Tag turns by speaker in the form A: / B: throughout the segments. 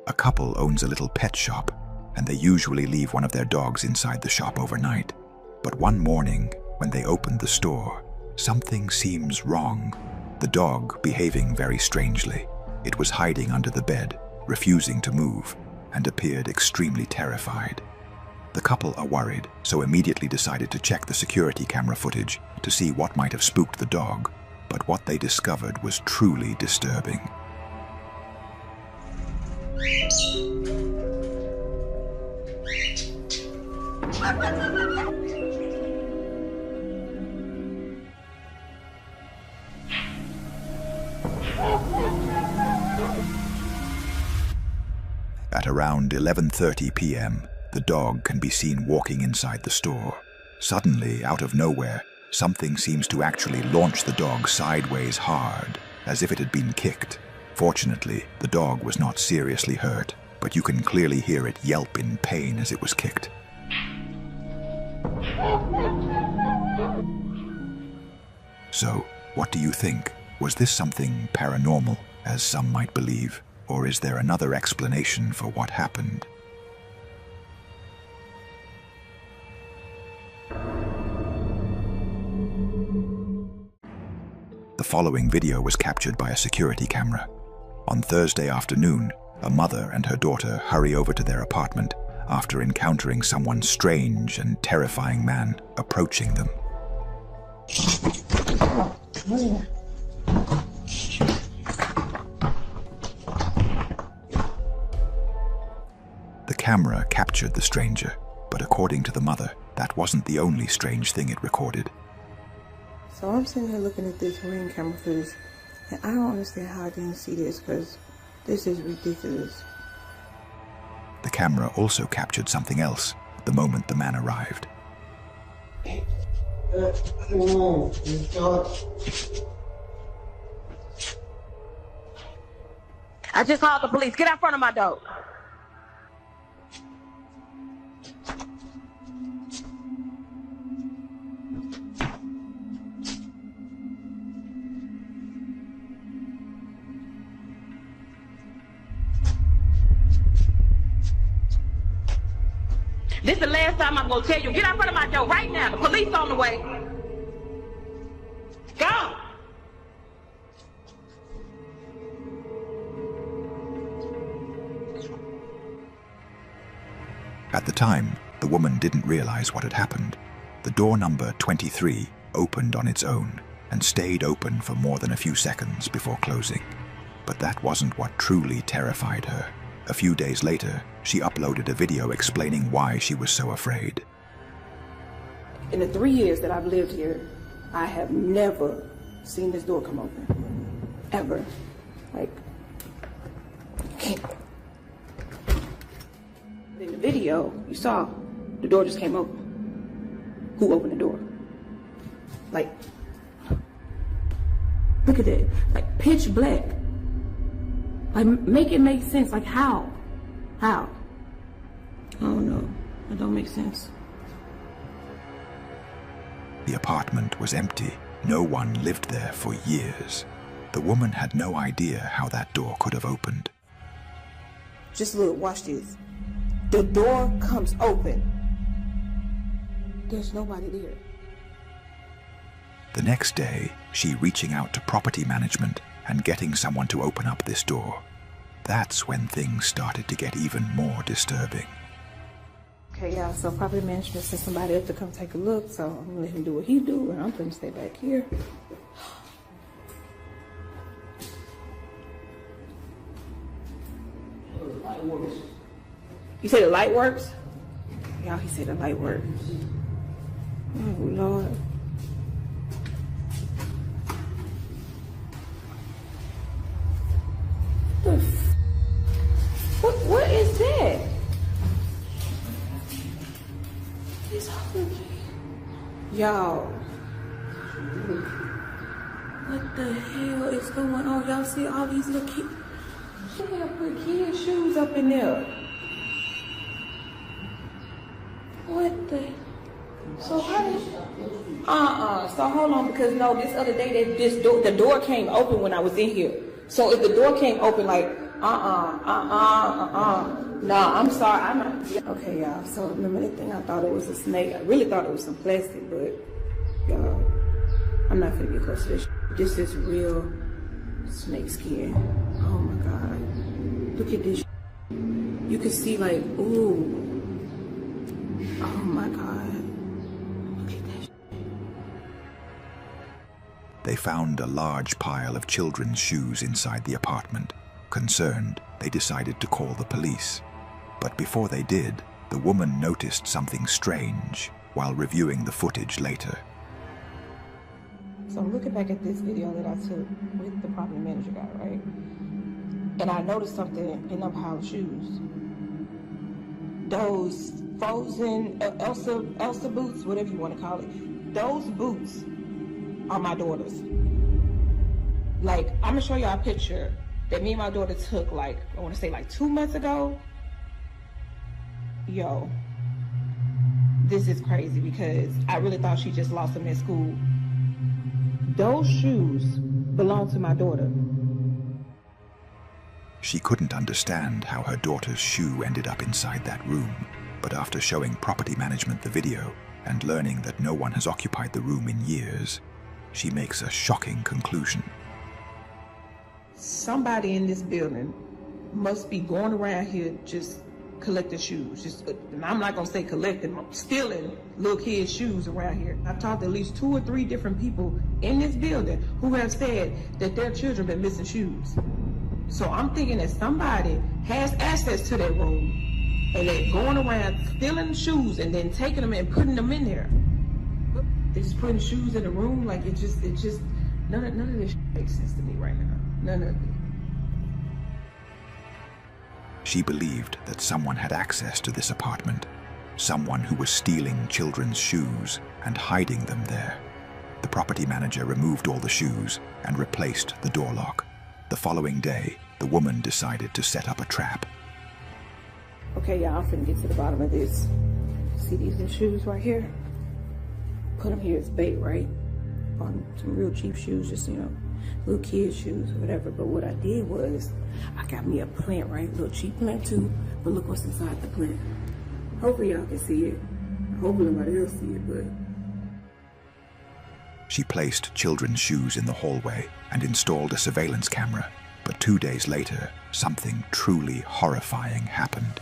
A: A couple owns a little pet shop, and they usually leave one of their dogs inside the shop overnight. But one morning, when they opened the store, something seems wrong. The dog behaving very strangely. It was hiding under the bed, refusing to move, and appeared extremely terrified. The couple are worried, so immediately decided to check the security camera footage to see what might have spooked the dog, but what they discovered was truly disturbing. At around 11:30 p.m., the dog can be seen walking inside the store. Suddenly, out of nowhere, something seems to actually launch the dog sideways hard, as if it had been kicked. Fortunately, the dog was not seriously hurt, but you can clearly hear it yelp in pain as it was kicked. So, what do you think? Was this something paranormal, as some might believe, or is there another explanation for what happened? The following video was captured by a security camera. On Thursday afternoon, a mother and her daughter hurry over to their apartment after encountering someone strange and terrifying man approaching them. The camera captured the stranger, but according to the mother, that wasn't the only strange thing it recorded.
B: So I'm sitting here looking at this ring camera footage, and I don't understand how I didn't see this, because this is ridiculous.
A: The camera also captured something else the moment the man arrived.
C: I just called the police. Get out front of my door. This is the last time I'm gonna tell you. Get out front of my door right now. The police on the way. Go!
A: At the time, the woman didn't realize what had happened. The door number 23 opened on its own and stayed open for more than a few seconds before closing. But that wasn't what truly terrified her. A few days later, she uploaded a video explaining why she was so afraid.
B: In the 3 years that I've lived here, I have never seen this door come open. Ever. Like, can't. In the video, you saw the door just came open. Who opened the door? Like, look at it. Like, pitch black. Like, make it make sense. Like, how? How? I don't know. It don't make sense.
A: The apartment was empty. No one lived there for years. The woman had no idea how that door could have opened.
B: Just look, watch this. The door comes open. There's nobody there.
A: The next day, she reaching out to property management and getting someone to open up this door. That's when things started to get even more disturbing.
B: Okay, yeah, so property management sent somebody up to come take a look, so I'm gonna let him do what he do, and I'm gonna stay back here. You say the light works? Y'all, he said the light works. Oh, Lord. What is that? It's hungry. Y'all. What the hell is going on? Y'all see all these little kids? She have put kids' shoes up in there. What the? So how did? So hold on, because no, this other day the door came open when I was in here. So if the door came open, like No, I'm sorry. I'm not. Okay, y'all. So remember that thing? I thought it was a snake. I really thought it was some plastic, but y'all, I'm not finna get close to this. This is real snake skin. Oh my God. Look at this. You can see like, ooh. Oh my God. Look at that.
A: They found a large pile of children's shoes inside the apartment. Concerned, they decided to call the police. But before they did, the woman noticed something strange while reviewing the footage later.
B: So I'm looking back at this video that I took with the property manager guy, right? And I noticed something in them pile of shoes. Those frozen Elsa boots, whatever you want to call it, those boots are my daughter's. Like, I'm gonna show y'all a picture that me and my daughter took, like, I want to say like 2 months ago. Yo, this is crazy because I really thought she just lost them at school. Those shoes belong to my daughter.
A: She couldn't understand how her daughter's shoe ended up inside that room, but after showing property management the video and learning that no one has occupied the room in years, she makes a shocking conclusion.
B: Somebody in this building must be going around here just collecting shoes. And I'm not gonna say collecting, stealing little kids' shoes around here. I've talked to at least 2 or 3 different people in this building who have said that their children been missing shoes. So I'm thinking that somebody has access to that room and they're going around stealing shoes and then taking them and putting them in there. They're just putting shoes in the room. Like it just none of this makes sense to me right now. None of it.
A: She believed that someone had access to this apartment, someone who was stealing children's shoes and hiding them there. The property manager removed all the shoes and replaced the door lock. The following day, the woman decided to set up a trap.
B: Okay, y'all, I'm finna get to the bottom of this. See these little shoes right here? Put them here as bait, right? On some real cheap shoes, just, little kids' shoes or whatever. But what I did was, I got me a plant, right? Little cheap plant too, but look what's inside the plant. Hopefully y'all can see it. Hopefully nobody else see it, but...
A: She placed children's shoes in the hallway and installed a surveillance camera, but 2 days later, something truly horrifying happened.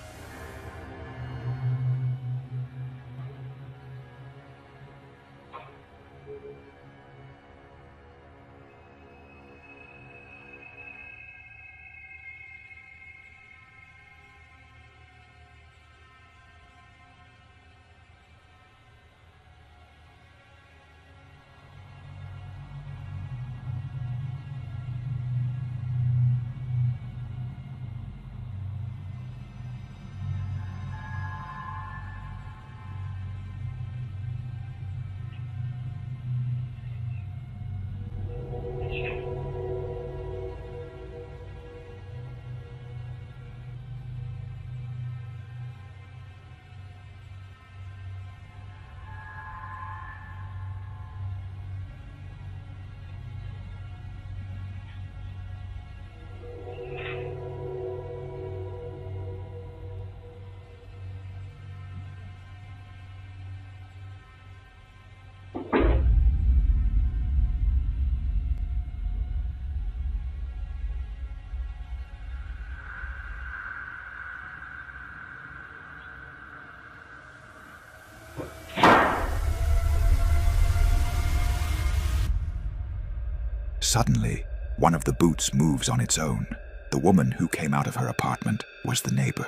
A: Suddenly, one of the boots moves on its own. The woman who came out of her apartment was the neighbor.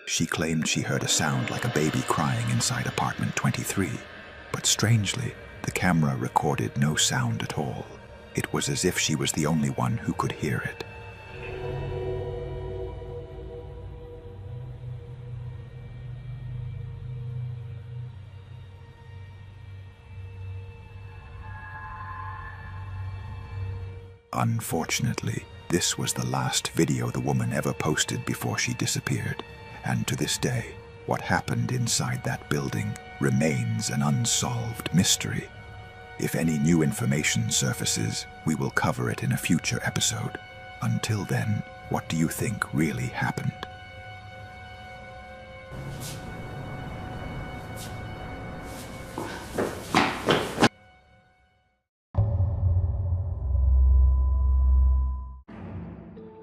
A: She claimed she heard a sound like a baby crying inside apartment 23. But strangely, the camera recorded no sound at all. It was as if she was the only one who could hear it. Unfortunately, this was the last video the woman ever posted before she disappeared, and to this day, what happened inside that building remains an unsolved mystery. If any new information surfaces, we will cover it in a future episode. Until then, what do you think really happened?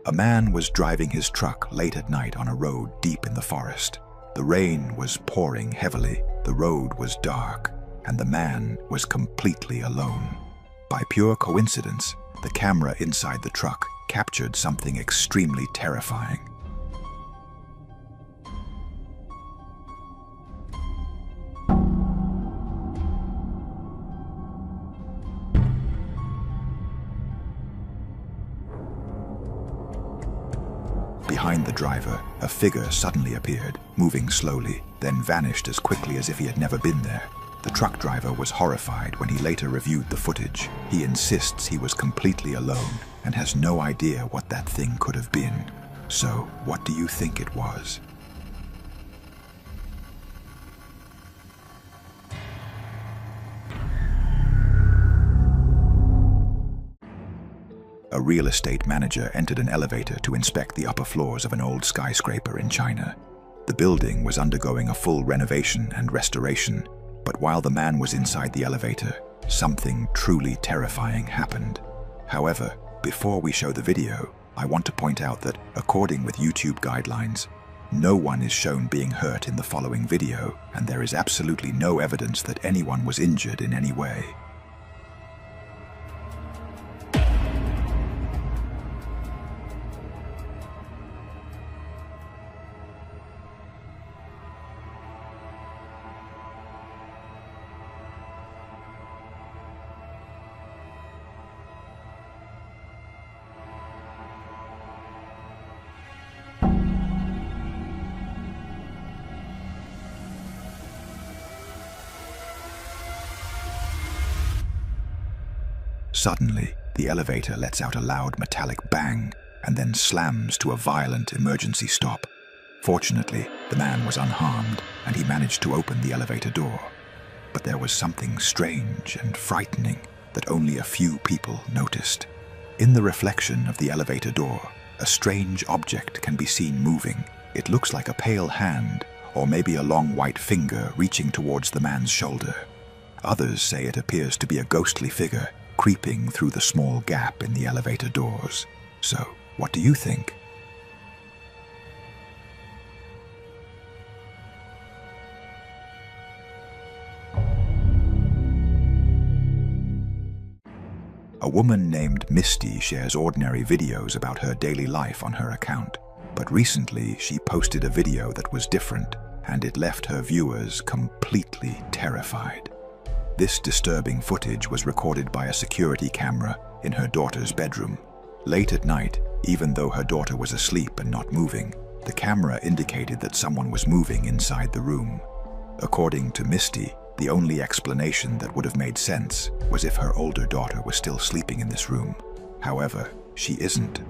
A: A man was driving his truck late at night on a road deep in the forest. The rain was pouring heavily, the road was dark, and the man was completely alone. By pure coincidence, the camera inside the truck captured something extremely terrifying. Behind the driver, a figure suddenly appeared, moving slowly, then vanished as quickly as if he had never been there. The truck driver was horrified when he later reviewed the footage. He insists he was completely alone and has no idea what that thing could have been. So, what do you think it was? A real estate manager entered an elevator to inspect the upper floors of an old skyscraper in China. The building was undergoing a full renovation and restoration, but while the man was inside the elevator, something truly terrifying happened. However, before we show the video, I want to point out that, according with YouTube guidelines, no one is shown being hurt in the following video, and there is absolutely no evidence that anyone was injured in any way. Suddenly, the elevator lets out a loud metallic bang and then slams to a violent emergency stop. Fortunately, the man was unharmed and he managed to open the elevator door. But there was something strange and frightening that only a few people noticed. In the reflection of the elevator door, a strange object can be seen moving. It looks like a pale hand, or maybe a long white finger reaching towards the man's shoulder. Others say it appears to be a ghostly figure creeping through the small gap in the elevator doors. So, what do you think? A woman named Misty shares ordinary videos about her daily life on her account, but recently she posted a video that was different, and it left her viewers completely terrified. This disturbing footage was recorded by a security camera in her daughter's bedroom. Late at night, even though her daughter was asleep and not moving, the camera indicated that someone was moving inside the room. According to Misty, the only explanation that would have made sense was if her older daughter was still sleeping in this room. However, she isn't.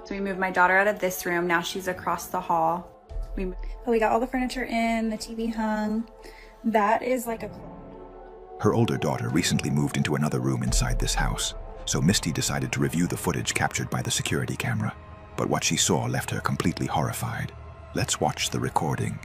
D: So we moved my daughter out of this room. Now she's across the hall. We got all the furniture in, the TV hung. That is like a...
A: Her older daughter recently moved into another room inside this house, so Misty decided to review the footage captured by the security camera. But what she saw left her completely horrified. Let's watch the recording.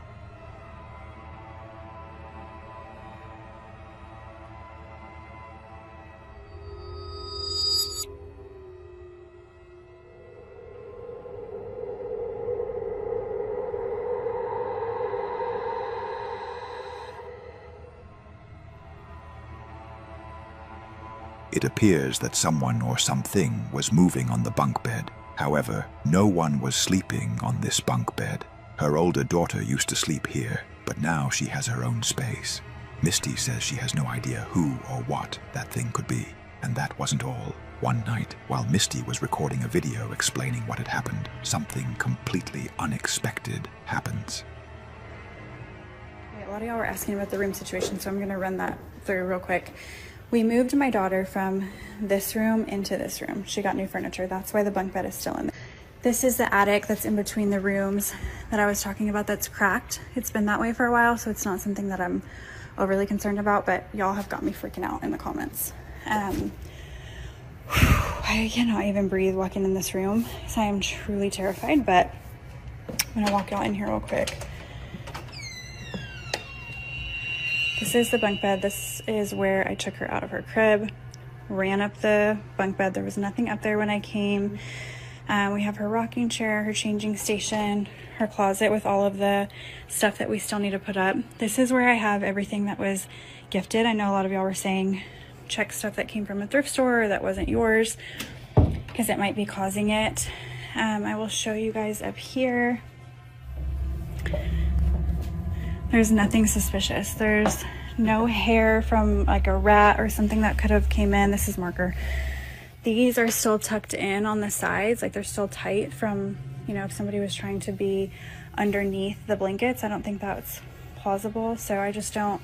A: It appears that someone or something was moving on the bunk bed. However, no one was sleeping on this bunk bed. Her older daughter used to sleep here, but now she has her own space. Misty says she has no idea who or what that thing could be. And that wasn't all. One night, while Misty was recording a video explaining what had happened, something completely unexpected happens.
D: A lot of y'all were asking about the room situation, so I'm going to run that through real quick. We moved my daughter from this room into this room. She got new furniture. That's why the bunk bed is still in there. This is the attic that's in between the rooms that I was talking about that's cracked. It's been that way for a while, so it's not something that I'm overly concerned about, but y'all have got me freaking out in the comments. I cannot even breathe walking in this room, so I am truly terrified, but I'm gonna walk out in here real quick. This is the bunk bed. This is where I took her out of her crib, ran up the bunk bed. There was nothing up there when I came. We have her rocking chair, her changing station, her closet with all of the stuff that we still need to put up. This is where I have everything that was gifted. I know a lot of y'all were saying check stuff that came from a thrift store or that wasn't yours, because it might be causing it. I will show you guys up here. There's nothing suspicious. There's no hair from like a rat or something that could have came in. This is marker. These are still tucked in on the sides, like they're still tight from, you know, if somebody was trying to be underneath the blankets. I don't think that's plausible. So I don't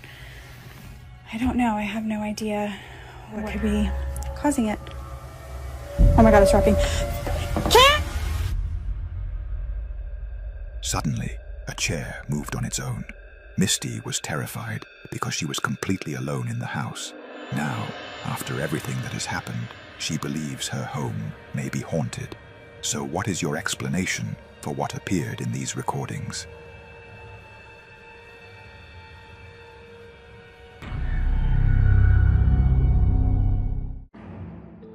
D: know. I have no idea what could be causing it. Oh my God, it's rocking.
A: Suddenly, a chair moved on its own. Misty was terrified because she was completely alone in the house. Now, after everything that has happened, she believes her home may be haunted. So what is your explanation for what appeared in these recordings?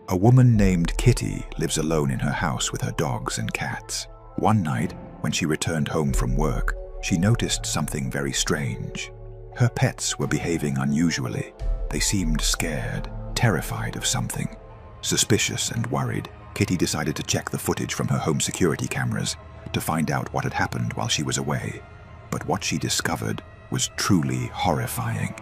A: A woman named Kitty lives alone in her house with her dogs and cats. One night, when she returned home from work, she noticed something very strange. Her pets were behaving unusually. They seemed scared, terrified of something. Suspicious and worried, Kitty decided to check the footage from her home security cameras to find out what had happened while she was away. But what she discovered was truly horrifying.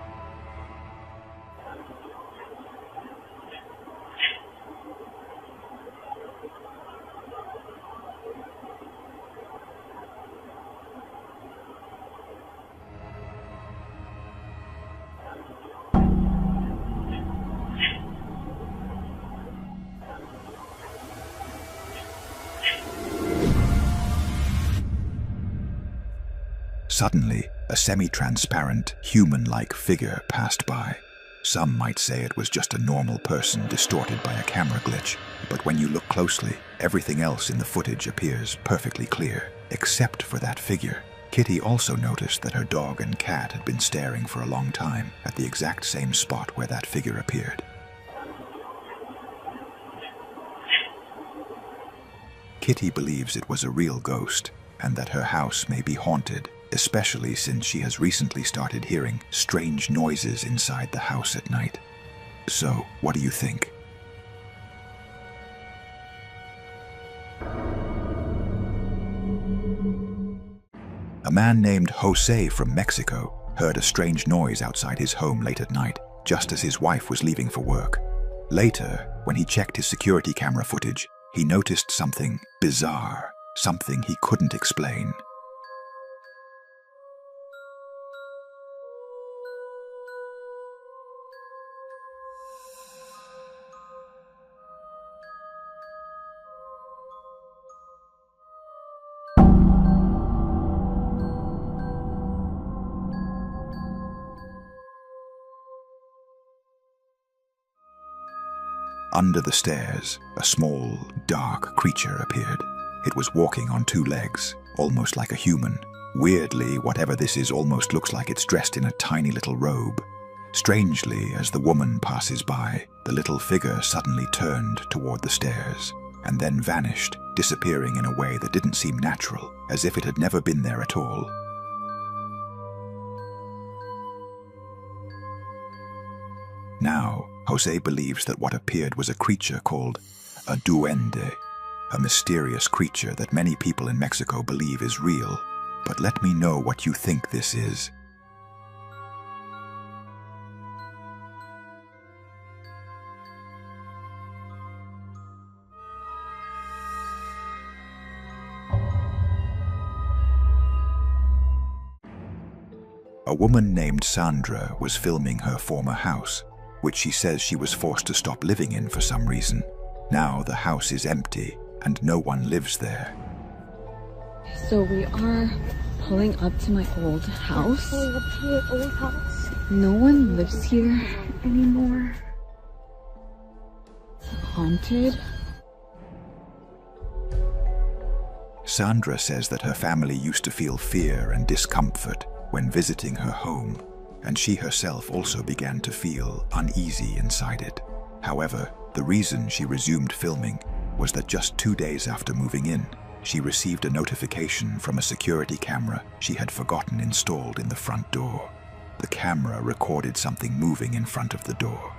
A: Suddenly, a semi-transparent, human-like figure passed by. Some might say it was just a normal person distorted by a camera glitch, but when you look closely, everything else in the footage appears perfectly clear, except for that figure. Kitty also noticed that her dog and cat had been staring for a long time at the exact same spot where that figure appeared. Kitty believes it was a real ghost, and that her house may be haunted, especially since she has recently started hearing strange noises inside the house at night. So, what do you think? A man named Jose from Mexico heard a strange noise outside his home late at night, just as his wife was leaving for work. Later, when he checked his security camera footage, he noticed something bizarre, something he couldn't explain. Under the stairs, a small, dark creature appeared. It was walking on two legs, almost like a human. Weirdly, whatever this is almost looks like it's dressed in a tiny little robe. Strangely, as the woman passes by, the little figure suddenly turned toward the stairs, and then vanished, disappearing in a way that didn't seem natural, as if it had never been there at all. Now, Jose believes that what appeared was a creature called a duende, a mysterious creature that many people in Mexico believe is real. But let me know what you think this is. A woman named Sandra was filming her former house, which she says she was forced to stop living in for some reason. Now the house is empty and no one lives there.
E: So we are pulling up to my old house.
F: Pulling up to your old house?
E: No one lives here anymore. haunted.
A: Sandra says that her family used to feel fear and discomfort when visiting her home, and she herself also began to feel uneasy inside it. However, the reason she resumed filming was that just 2 days after moving in, she received a notification from a security camera she had forgotten installed in the front door. The camera recorded something moving in front of the door.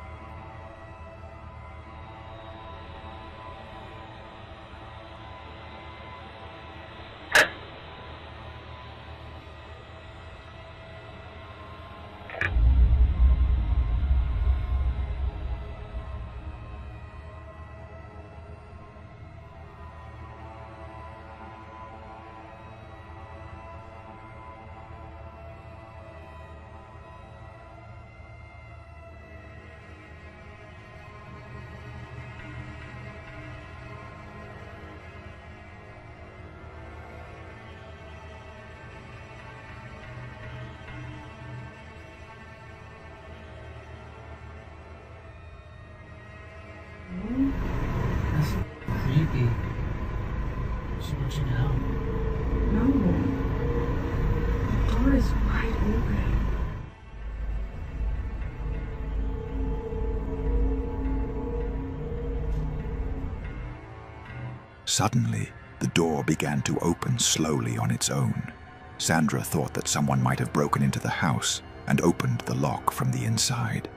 F: That's creepy. She wants you now.
B: No. The door is wide open.
A: Suddenly, the door began to open slowly on its own. Sandra thought that someone might have broken into the house and opened the lock from the inside.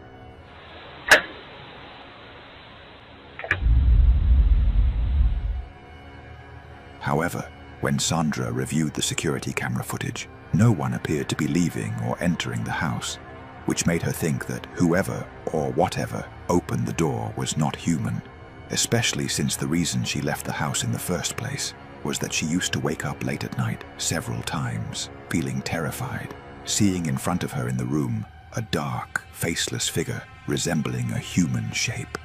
A: However, when Sandra reviewed the security camera footage, no one appeared to be leaving or entering the house, which made her think that whoever or whatever opened the door was not human, especially since the reason she left the house in the first place was that she used to wake up late at night several times, feeling terrified, seeing in front of her in the room a dark, faceless figure resembling a human shape.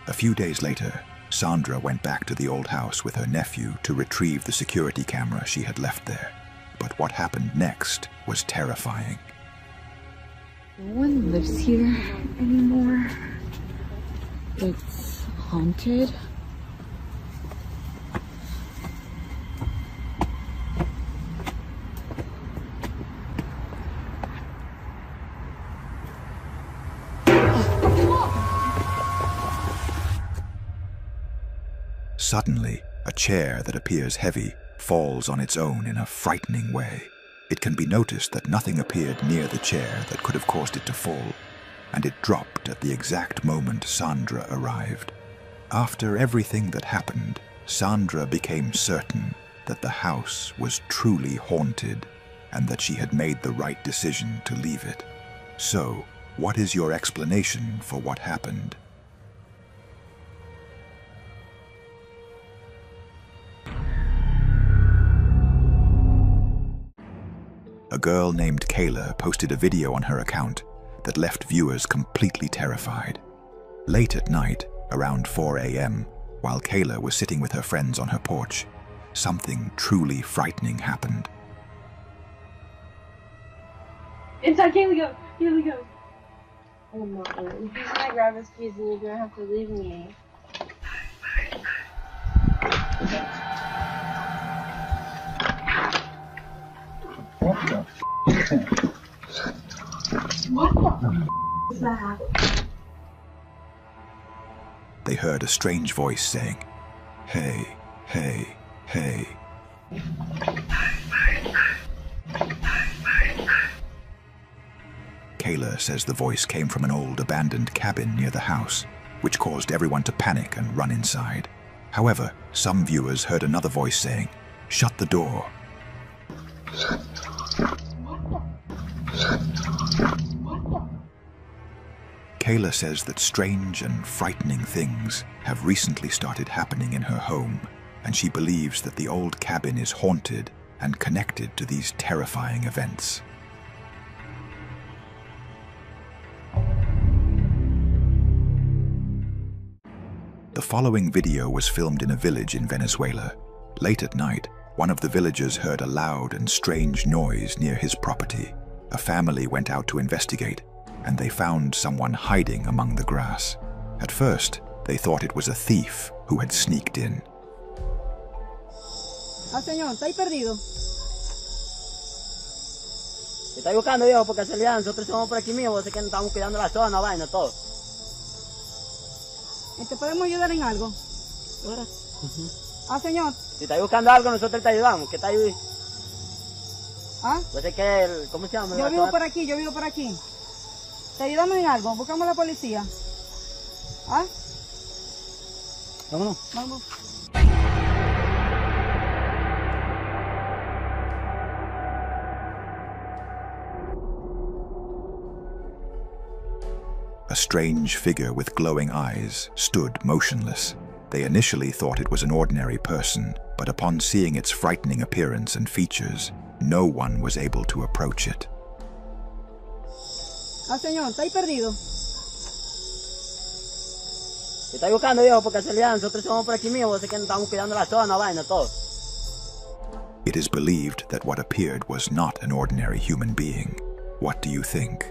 A: A few days later, Sandra went back to the old house with her nephew to retrieve the security camera she had left there. But what happened next was terrifying.
E: No one lives here anymore. It's haunted.
A: Suddenly, a chair that appears heavy falls on its own in a frightening way. It can be noticed that nothing appeared near the chair that could have caused it to fall, and it dropped at the exact moment Sandra arrived. After everything that happened, Sandra became certain that the house was truly haunted and that she had made the right decision to leave it. So, what is your explanation for what happened? A girl named Kayla posted a video on her account that left viewers completely terrified. Late at night, around 4 a.m., while Kayla was sitting with her friends on her porch, something truly frightening happened.
G: Inside, Kayla, go! Kayla, go! Oh my god, if he's gonna grab his keys, then you're gonna have to leave me.
H: What the
G: What the is that?
A: They heard a strange voice saying, "Hey, hey, hey." Kayla says the voice came from an old abandoned cabin near the house, which caused everyone to panic and run inside. However, some viewers heard another voice saying, "Shut the door." Kayla says that strange and frightening things have recently started happening in her home, and she believes that the old cabin is haunted and connected to these terrifying events. The following video was filmed in a village in Venezuela. Late at night, one of the villagers heard a loud and strange noise near his property. A family went out to investigate, and they found someone hiding among the grass. At first, They thought it was a thief who had sneaked in.
I: Ah, señor, ¿está ahí perdido? Te está buscando, viejo, por casualidad. Nosotros estamos por aquí mismo, sé que nos estamos cuidando la zona, vaina, todo. ¿Te podemos ayudar en algo? Ah, señor. Si está buscando algo, nosotros te ayudamos. ¿Qué está ahí? ¿Ah? Pues es que, ¿cómo se llama? Yo vivo por aquí, yo vivo por aquí. ¿Te ayudamos en algo? Buscamos a la policía. ¿Ah? Vámonos. Vamos.
A: A strange figure with glowing eyes stood motionless. They initially thought it was an ordinary person, but upon seeing its frightening appearance and features, no one was able to approach it.
I: Ah, señor, ¿está ahí perdido? Te está buscando, viejo, por casualidad. Nosotros estamos por aquí mismo, sé que nos estamos cuidando la zona, vaina, todo.
A: It is believed that what appeared was not an ordinary human being. What do you think?